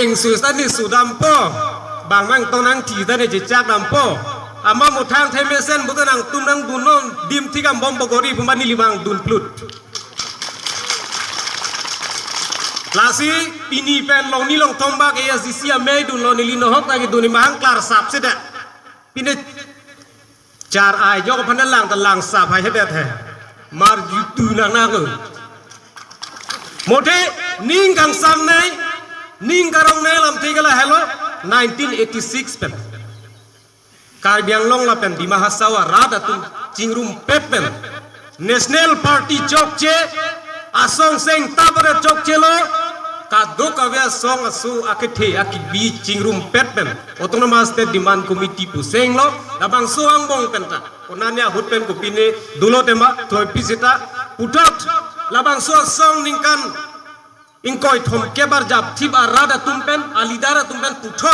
งสื่อสันนิสุดำป้อบางมั่งตรงนั้นที่ได้จะจากดำป้ออามาหมดทางเทมเซนบุตรนังตุ้มนังดุนนดิมที่กำบอมบกอรีพมันนิลิบังดุนพลุดลาสีปีนี้เป็นลงนิลงทอมบักเอสซีอาเมย์ดุนลงนิลินหกตากิดุนิมังคลาร์สับเสด็จปีนี้จาร์ไอยกพันนังตะลังสับให้เด็ดแท้มาร์ยูตูนังนักหมดที่นิ่งกังสัมในนิ่งกระรองในลำที่กันละฮัลโหล1986เป็นการเบียงลงละเป็นdi Mahasiswa Rada tu Cingrum Pepen National Party Chokche asong seng tabara Chokche lo kado kavya song asu akithe akibi Cingrum Pepen autonomous state demand committee pu seng lo labang soang bong penta onanya hutpen ko pine dulo tema thoi pisita putot labang so song ningkan ingkoi thom kebar jap thib arada tumpen alidara tumpen putot